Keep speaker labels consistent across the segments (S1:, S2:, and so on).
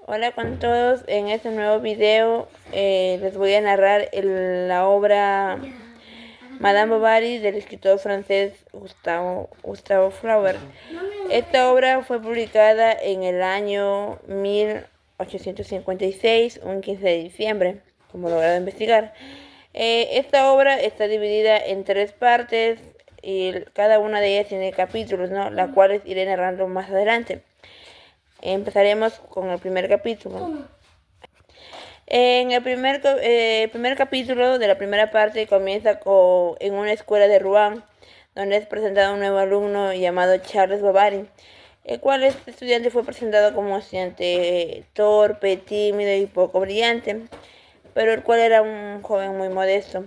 S1: Hola con todos, en este nuevo video les voy a narrar la obra Madame Bovary del escritor francés Gustave Flaubert. Esta obra fue publicada en el año 1856, un 15 de diciembre, como logrado investigar. Esta obra está dividida en tres partes y cada una de ellas tiene capítulos, ¿no? Las cuales iré narrando más adelante. Empezaremos con el primer capítulo. En el primer capítulo de la primera parte comienza en una escuela de Rouen, donde es presentado un nuevo alumno llamado Charles Bovary, el cual este estudiante fue presentado como un estudiante torpe, tímido y poco brillante, pero el cual era un joven muy modesto.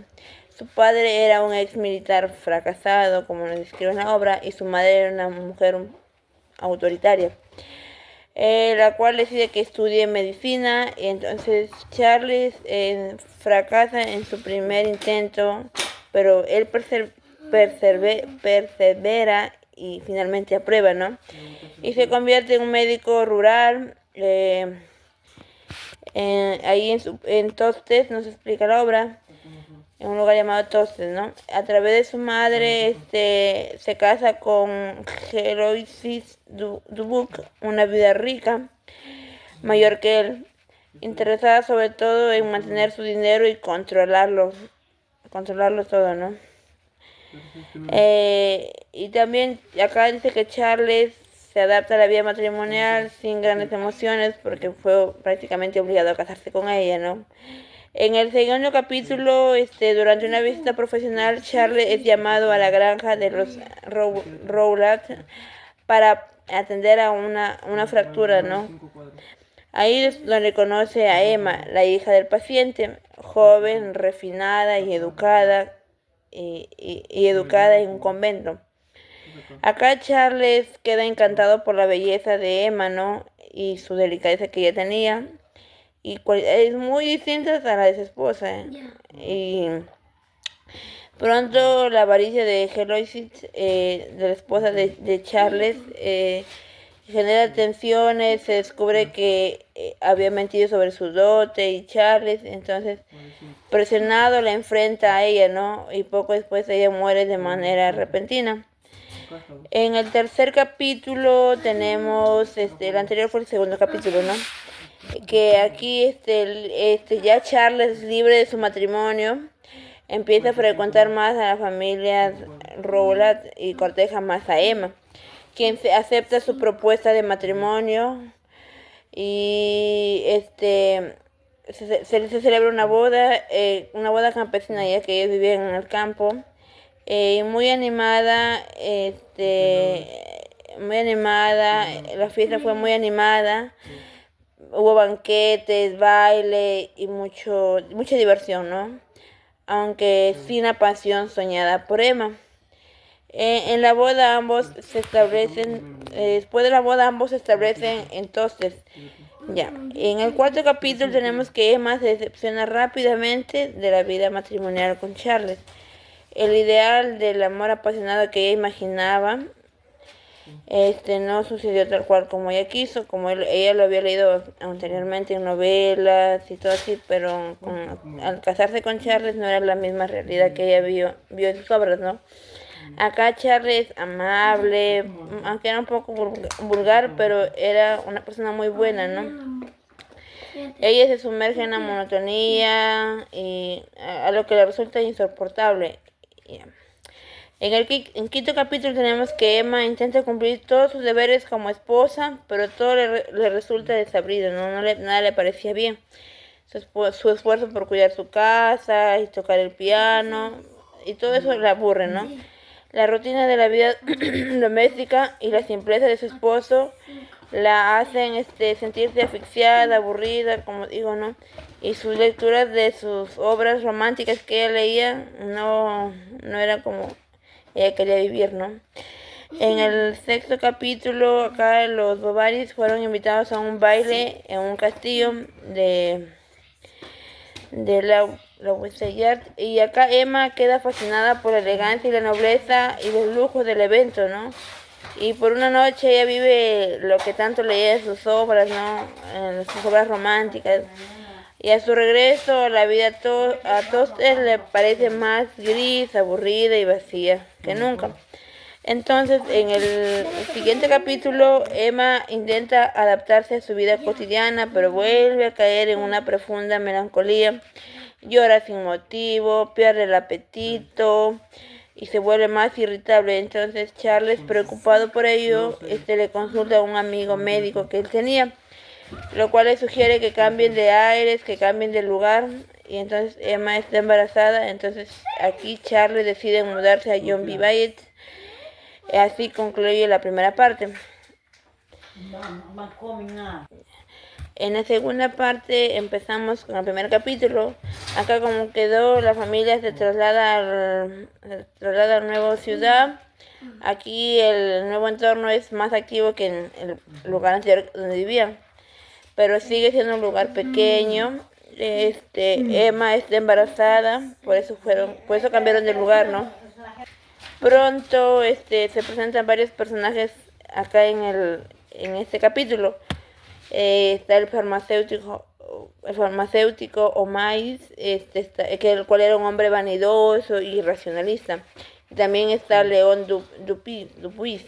S1: Su padre era un ex militar fracasado, como nos describe en la obra, y su madre era una mujer autoritaria. La cual decide que estudie medicina, y entonces Charles fracasa en su primer intento, pero él persevera y finalmente aprueba, ¿no? Y se convierte en un médico rural. Ahí en Tostes nos explica la obra, en un lugar llamado Tostes, ¿no? A través de su madre se casa con Héloïse Dubuc, una viuda rica, mayor que él, interesada sobre todo en mantener su dinero y controlarlo todo, ¿no? Y también acá dice que Charles se adapta a la vida matrimonial sin grandes emociones porque fue prácticamente obligado a casarse con ella, ¿no? En el segundo capítulo, durante una visita profesional, Charles es llamado a la granja de los Roulat para atender a una fractura, ¿no? Ahí es donde conoce a Emma, la hija del paciente, joven, refinada y educada, y educada en un convento. Acá Charles queda encantado por la belleza de Emma, ¿no? Y su delicadeza que ella tenía, y cualidades muy distintas a la de su esposa, Y pronto la avaricia de Heloise, de la esposa de Charles, genera tensiones. Se descubre que había mentido sobre su dote, y Charles, entonces, presionado, la enfrenta a ella, ¿no? Y poco después ella muere de manera repentina. En el tercer capítulo tenemos, el anterior fue el segundo capítulo, ¿no? Que aquí ya Charles, libre de su matrimonio, empieza a frecuentar más a la familia Rowland y corteja más a Emma, quien acepta su propuesta de matrimonio, y se celebra una boda campesina, ya que ellos vivían en el campo, muy animada, la fiesta fue muy animada. Hubo banquetes, baile y mucha diversión, ¿no? Aunque sin la pasión soñada por Emma. En la boda después de la boda ambos se establecen entonces. Ya, en el cuarto capítulo tenemos que Emma se decepciona rápidamente de la vida matrimonial con Charles. El ideal del amor apasionado que ella imaginaba no sucedió tal cual como ella quiso, como ella lo había leído anteriormente en novelas y todo así, pero al casarse con Charles no era la misma realidad que ella vio en sus obras, ¿no? Acá Charles es amable, aunque era un poco vulgar, pero era una persona muy buena, ¿no? Ella se sumerge en la monotonía y a lo que le resulta insoportable. En quinto capítulo tenemos que Emma intenta cumplir todos sus deberes como esposa, pero todo le resulta desabrido, ¿no? Nada le parecía bien. Su esfuerzo por cuidar su casa y tocar el piano, y todo eso le aburre, ¿no? La rutina de la vida doméstica y la simpleza de su esposo la hacen sentirse asfixiada, aburrida, como digo, ¿no? Y sus lecturas de sus obras románticas que ella leía no era como ella quería vivir, ¿no? En el sexto capítulo, acá los Bovarys fueron invitados a un baile en un castillo de la Westellard, y acá Emma queda fascinada por la elegancia y la nobleza y los lujos del evento, ¿no? Y por una noche ella vive lo que tanto leía en sus obras, ¿no? En sus obras románticas. Y a su regreso, la vida a Toster le parece más gris, aburrida y vacía que nunca. Entonces, en el siguiente capítulo, Emma intenta adaptarse a su vida cotidiana, pero vuelve a caer en una profunda melancolía. Llora sin motivo, pierde el apetito y se vuelve más irritable. Entonces, Charles, preocupado por ello, le consulta a un amigo médico que él tenía, lo cual le sugiere que cambien de aires, que cambien de lugar. Y entonces Emma está embarazada. Entonces aquí Charles decide mudarse a John B. Bayet. Así concluye la primera parte. En la segunda parte empezamos con el primer capítulo. Acá como quedó, la familia se traslada a la nueva ciudad. Aquí el nuevo entorno es más activo que en el lugar anterior donde vivían, pero sigue siendo un lugar pequeño. Emma está embarazada, por eso cambiaron de lugar, ¿no? Pronto se presentan varios personajes acá en este capítulo. Está el farmacéutico Omais, el cual era un hombre vanidoso y racionalista. Y también está León Dupuis,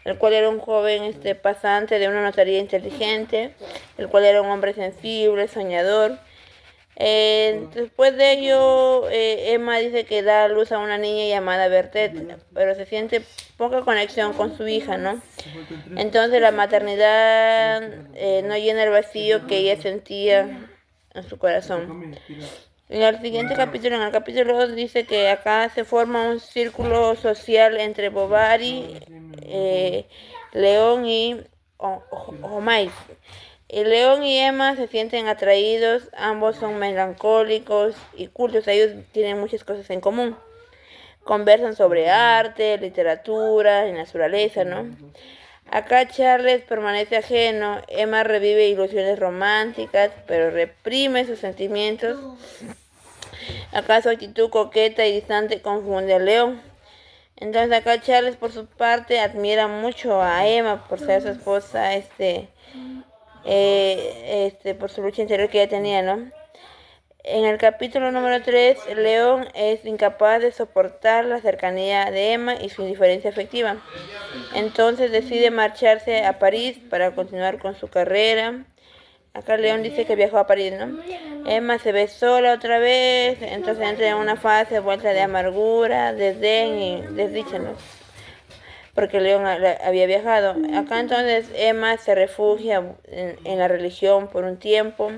S1: el cual era un joven pasante de una notaría inteligente, el cual era un hombre sensible, soñador. Después de ello, Emma dice que da a luz a una niña llamada Bertet, pero se siente poca conexión con su hija, ¿no? Entonces la maternidad no llena el vacío que ella sentía en su corazón. En el siguiente capítulo, en el capítulo 2, dice que acá se forma un círculo social entre Bovary, León y Omais. León y Emma se sienten atraídos, ambos son melancólicos y cultos, ellos tienen muchas cosas en común. Conversan sobre arte, literatura y naturaleza, ¿no? Acá Charles permanece ajeno, Emma revive ilusiones románticas, pero reprime sus sentimientos. Acá su actitud coqueta y distante confunde a León. Entonces acá Charles por su parte admira mucho a Emma por ser su esposa, por su lucha interior que ella tenía, ¿no? En el capítulo número 3, León es incapaz de soportar la cercanía de Emma y su indiferencia afectiva. Entonces decide marcharse a París para continuar con su carrera. Acá León dice que viajó a París, ¿no? Emma se ve sola otra vez, entonces entra en una fase vuelta de amargura, desdén y desdicha, ¿no? Porque León había viajado. Acá entonces Emma se refugia en la religión por un tiempo,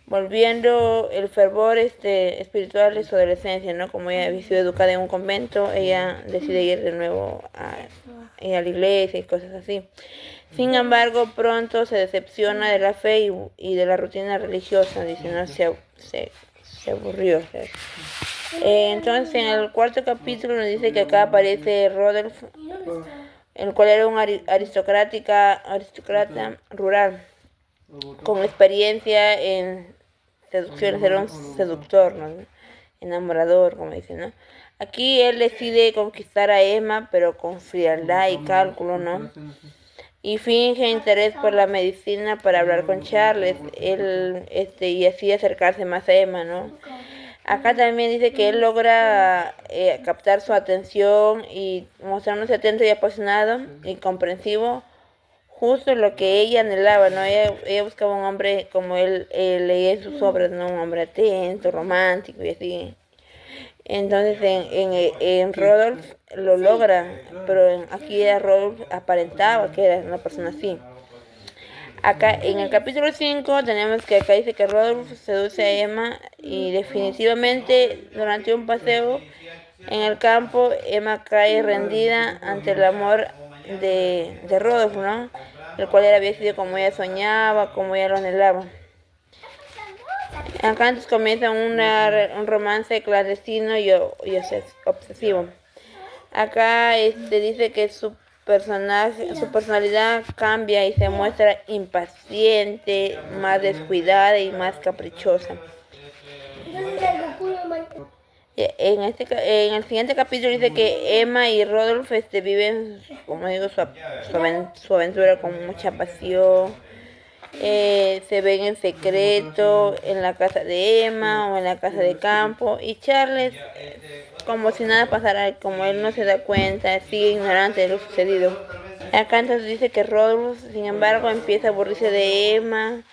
S1: volviendo el fervor espiritual de su adolescencia, ¿no? Como ella había sido educada en un convento, ella decide ir de nuevo a la iglesia y cosas así. Sin embargo, pronto se decepciona de la fe y de la rutina religiosa, dice, ¿no? Se aburrió. Entonces, en el cuarto capítulo nos dice que acá aparece Rodolphe, el cual era un aristócrata rural, con experiencia en seducciones, era un seductor, ¿no? Enamorador, como dicen, ¿no? Aquí él decide conquistar a Emma, pero con frialdad y cálculo, ¿no? Y finge interés por la medicina para hablar con Charles, y así acercarse más a Emma, ¿no? Acá también dice que él logra captar su atención y mostrándose atento y apasionado y comprensivo, justo lo que ella anhelaba, ¿no? Ella buscaba un hombre como él leía en sus obras, ¿no? Un hombre atento, romántico y así. Entonces en Rodolph lo logra, pero aquí Rodolph aparentaba que era una persona así. Acá en el capítulo 5 tenemos que acá dice que Rodolph seduce a Emma y definitivamente durante un paseo en el campo Emma cae rendida ante el amor de Rodolph, ¿no? El cual había sido como ella soñaba, como ella lo anhelaba. Acá antes comienza un romance clandestino y obsesivo. Acá dice que su personalidad cambia y se muestra impaciente, más descuidada y más caprichosa. En el siguiente capítulo dice que Emma y Rodolph viven, como digo, su aventura con mucha pasión. Se ven en secreto en la casa de Emma o en la casa de campo, y Charles, como si nada pasara, como él no se da cuenta, sigue ignorante de lo sucedido. Acá entonces dice que Rodolph, sin embargo, empieza a aburrirse de Emma.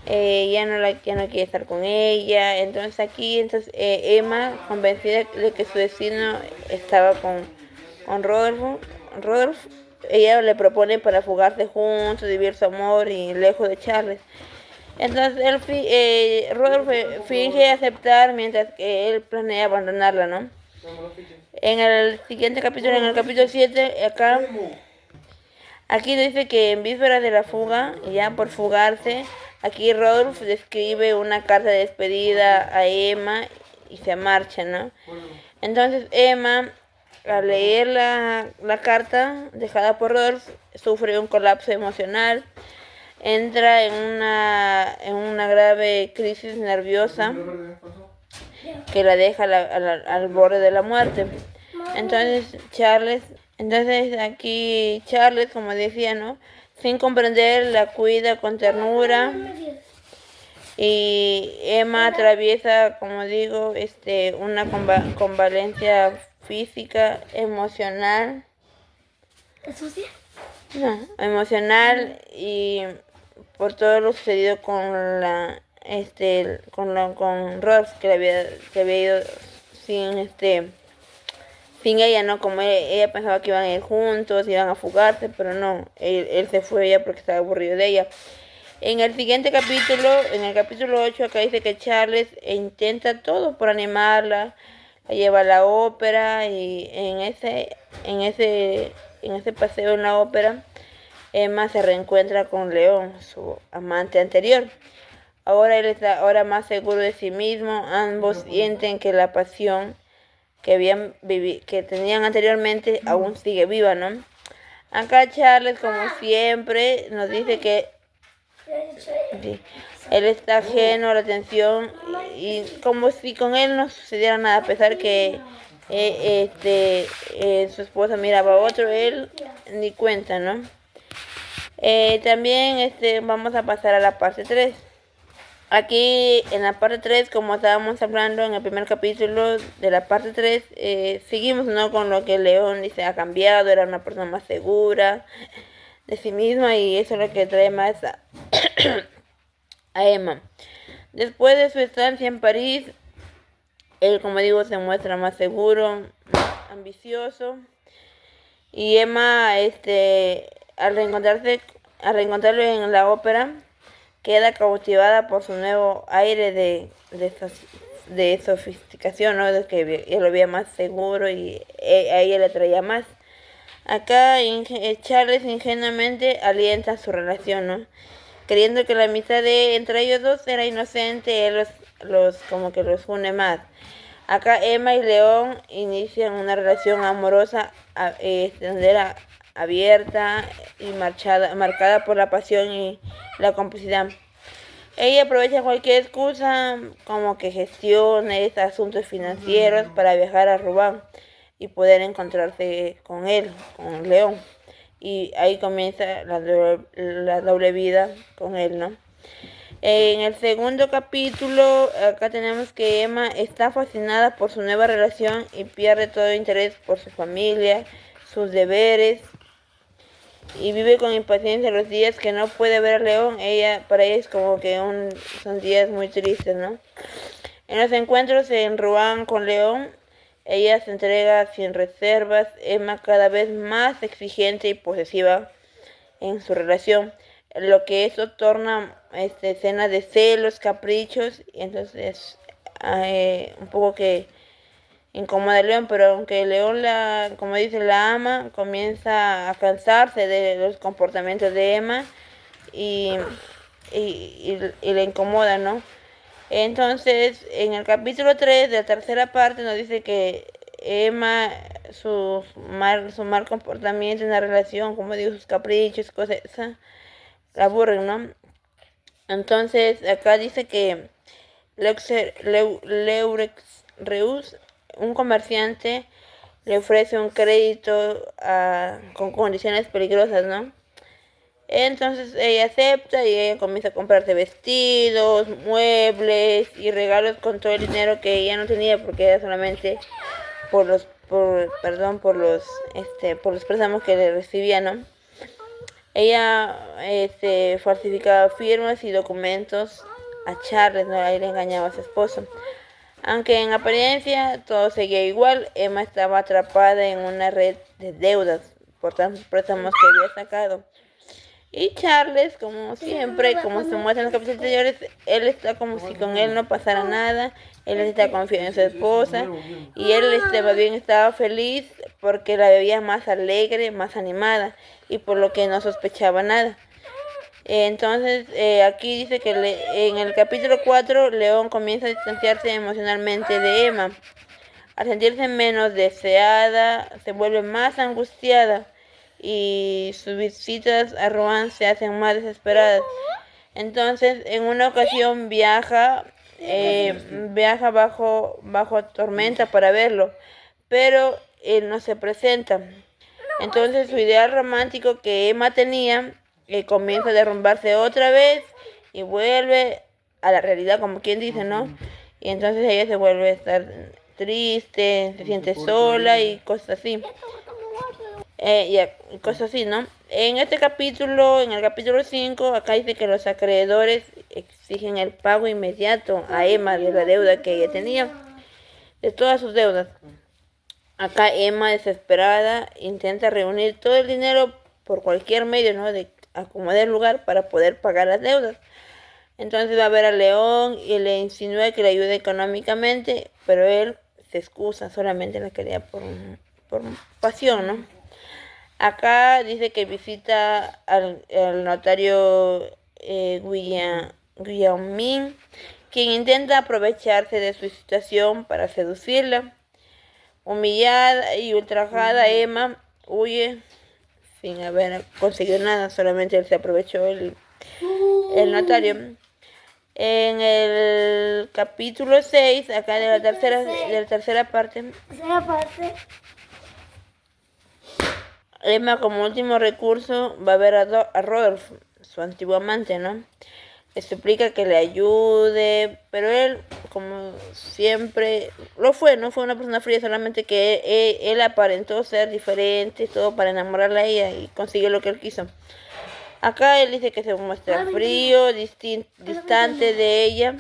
S1: Ya no quiere estar con ella. Entonces aquí Emma, convencida de que su destino estaba con Rodolph, ella le propone para fugarse juntos, vivir su amor y lejos de Charles. Entonces Rodolph finge aceptar mientras que él planea abandonarla, ¿no? En el siguiente capítulo, en el capítulo 7, aquí dice que en vísperas de la fuga, ya por fugarse, aquí Rodolph describe una carta de despedida a Emma y se marcha, ¿no? Entonces Emma, al leer la carta dejada por Rodolph, sufre un colapso emocional, entra en una grave crisis nerviosa que la deja al borde de la muerte. Entonces aquí Charles, como decía, ¿no? Sin comprender, la cuida con ternura, y Emma atraviesa, como digo, una convalencia física, emocional. No, emocional, y por todo lo sucedido con con Rolf, que había ido sin sin ella, ¿no? Como ella pensaba que iban a ir juntos, iban a fugarse, pero no, él se fue ya porque estaba aburrido de ella. En el siguiente capítulo, en el capítulo 8, acá dice que Charles intenta todo por animarla, la lleva a la ópera, y en ese paseo en la ópera, Emma se reencuentra con León, su amante anterior. Ahora él está más seguro de sí mismo. Ambos sienten que la pasión que tenían anteriormente aún sigue viva, ¿no? Acá Charles, como siempre, nos dice que sí, él está ajeno a la atención, y como si con él no sucediera nada, a pesar que su esposa miraba a otro, él ni cuenta, ¿no? También vamos a pasar a la parte 3. Aquí en la parte 3, como estábamos hablando en el primer capítulo de la parte 3, seguimos, ¿no?, con lo que León dice ha cambiado, era una persona más segura de sí misma, y eso es lo que trae más a Emma. Después de su estancia en París, él, como digo, se muestra más seguro, más ambicioso, y Emma, al reencontrarlo en la ópera, queda cautivada por su nuevo aire de sofisticación, ¿no? De que él lo veía más seguro, y a ella le traía más. Acá Charles ingenuamente alienta su relación, ¿no? Creyendo que la amistad entre ellos dos era inocente, él como que los une más. Acá Emma y León inician una relación amorosa, donde era abierta y marcada por la pasión y la complicidad. Ella aprovecha cualquier excusa, como que gestione asuntos financieros, para viajar a Rouen y poder encontrarse con él, con León. Y ahí comienza la doble vida con él, ¿no? En el segundo capítulo, acá tenemos que Emma está fascinada por su nueva relación y pierde todo interés por su familia, sus deberes, y vive con impaciencia los días que no puede ver a León. Para ella es como que son días muy tristes, ¿no? En los encuentros en Rouen con León, ella se entrega sin reservas. Emma cada vez más exigente y posesiva en su relación, lo que eso torna escenas de celos, caprichos, y entonces un poco que incomoda a León. Pero aunque León, como dice, la ama, comienza a cansarse de los comportamientos de Emma, y le incomoda, ¿no? Entonces, en el capítulo 3 de la tercera parte, nos dice que Emma, su mal comportamiento en la relación, como digo, sus caprichos, cosas, la aburren, ¿no? Entonces, acá dice que Reus un comerciante le ofrece un crédito con condiciones peligrosas, ¿no? Entonces ella acepta y ella comienza a comprarse vestidos, muebles y regalos con todo el dinero que ella no tenía, porque era solamente por los préstamos que le recibía, ¿no? Ella falsificaba firmas y documentos a Charles, ¿no? Ahí le engañaba a su esposo. Aunque en apariencia todo seguía igual, Emma estaba atrapada en una red de deudas por tantos préstamos que había sacado. Y Charles, como siempre, como se muestra en los capítulos anteriores, él está como si con él no pasara nada, él está confiado en su esposa y él más bien estaba feliz porque la veía más alegre, más animada y por lo que no sospechaba nada. Entonces, aquí dice que en el capítulo 4, León comienza a distanciarse emocionalmente de Emma. Al sentirse menos deseada, se vuelve más angustiada y sus visitas a Rohan se hacen más desesperadas. Entonces, en una ocasión viaja bajo tormenta para verlo, pero él no se presenta. Entonces, su ideal romántico que Emma tenía comienza a derrumbarse otra vez y vuelve a la realidad, como quien dice, ¿no? Y entonces ella se vuelve a estar triste, se siente sola y cosas así. Y cosas así, ¿no? En este capítulo, en el capítulo 5, acá dice que los acreedores exigen el pago inmediato a Emma de la deuda que ella tenía, de todas sus deudas. Acá Emma, desesperada, intenta reunir todo el dinero por cualquier medio, ¿no? De acomodar el lugar para poder pagar las deudas. Entonces va a ver a León y le insinúa que le ayude económicamente, pero él se excusa, solamente la quería por pasión, ¿no? Acá dice que visita al notario Guillaumin, quien intenta aprovecharse de su situación para seducirla. Humillada y ultrajada, Emma huye sin haber conseguido nada, solamente él se aprovechó el notario. En el capítulo 6, acá de la tercera parte, Emma como último recurso va a ver a Rodolph, su antiguo amante, ¿no? Le suplica que le ayude, pero él, como siempre, no fue una persona fría, solamente que él aparentó ser diferente, todo para enamorarla a ella y consiguió lo que él quiso. Acá él dice que se muestra frío, distante de ella.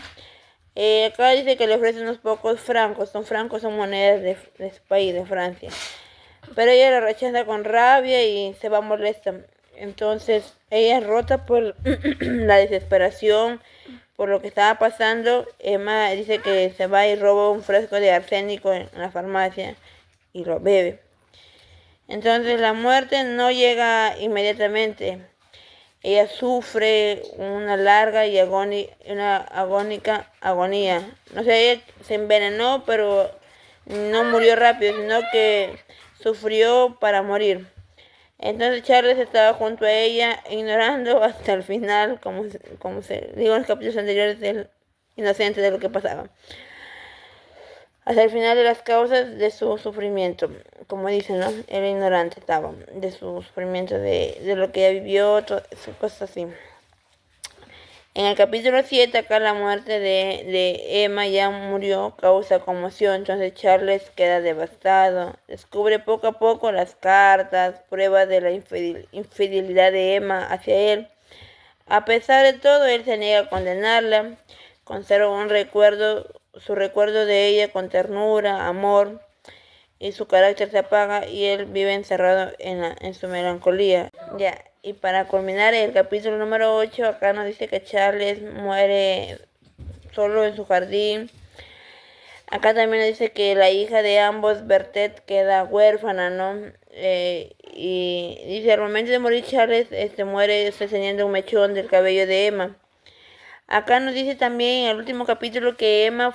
S1: Acá dice que le ofrece unos pocos francos, son monedas de su país, de Francia. Pero ella lo rechaza con rabia y se va molesta. Entonces ella, rota por la desesperación, por lo que estaba pasando, Emma dice que se va y roba un frasco de arsénico en la farmacia y lo bebe. Entonces la muerte no llega inmediatamente. Ella sufre una larga y agónica agonía. No sé, ella se envenenó, pero no murió rápido, sino que sufrió para morir. Entonces Charles estaba junto a ella, ignorando hasta el final, como se dijo en los capítulos anteriores, del inocente de lo que pasaba. Hasta el final de las causas de su sufrimiento, como dicen, ¿no? Era ignorante, estaba, de su sufrimiento, de lo que ella vivió, cosas así. En el capítulo 7, acá la muerte de Emma ya murió, causa conmoción, entonces Charles queda devastado. Descubre poco a poco las cartas, pruebas de la infidelidad de Emma hacia él. A pesar de todo, él se niega a condenarla, conserva su recuerdo de ella con ternura, amor, y su carácter se apaga y él vive encerrado en su melancolía. Ya. Y para culminar el capítulo número 8, acá nos dice que Charles muere solo en su jardín. Acá también nos dice que la hija de ambos, Berthet, queda huérfana, ¿no? Y dice, al momento de morir Charles muere sosteniendo un mechón del cabello de Emma. Acá nos dice también en el último capítulo que Emma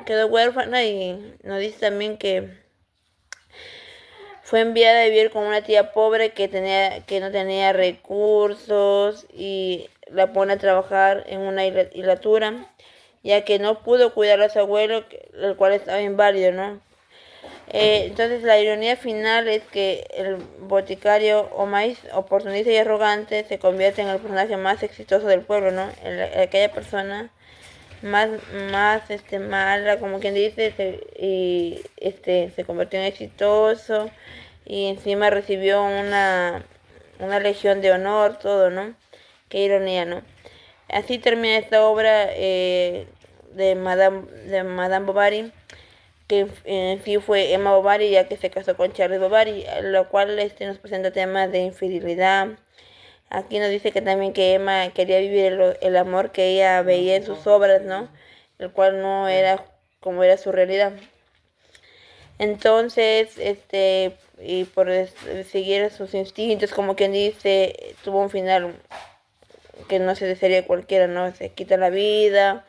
S1: quedó huérfana y nos dice también que fue enviada a vivir con una tía pobre que no tenía recursos y la pone a trabajar en una hilatura ya que no pudo cuidar a su abuelo, el cual estaba inválido, ¿no? Entonces la ironía final es que el boticario Omais, oportunista y arrogante, se convierte en el personaje más exitoso del pueblo, ¿no? Aquella persona más mala, como quien dice, se convirtió en exitoso y encima recibió una legión de honor, todo, ¿no? Qué ironía, ¿no? Así termina esta obra de Madame Bovary, que en sí fue Emma Bovary, ya que se casó con Charles Bovary, lo cual nos presenta temas de infidelidad. Aquí nos dice que también que Emma quería vivir el amor que ella veía en sus obras, ¿no? El cual no era como era su realidad. Entonces, y por seguir sus instintos, como quien dice, tuvo un final que no se desearía cualquiera, ¿no? Se quita la vida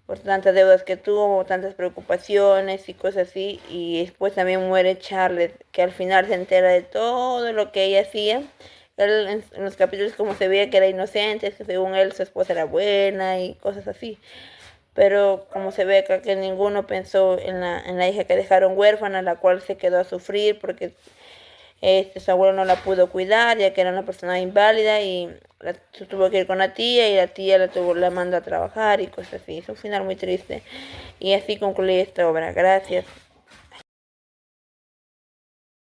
S1: por tantas deudas que tuvo, tantas preocupaciones y cosas así, y después también muere Charles, que al final se entera de todo lo que ella hacía. Él en los capítulos como se veía que era inocente, que según él su esposa era buena y cosas así, pero como se ve acá que ninguno pensó en la hija que dejaron huérfana, la cual se quedó a sufrir porque su abuelo no la pudo cuidar, ya que era una persona inválida y se tuvo que ir con la tía y la tía la mandó a trabajar y cosas así. Es un final muy triste. Y así concluye esta obra. Gracias.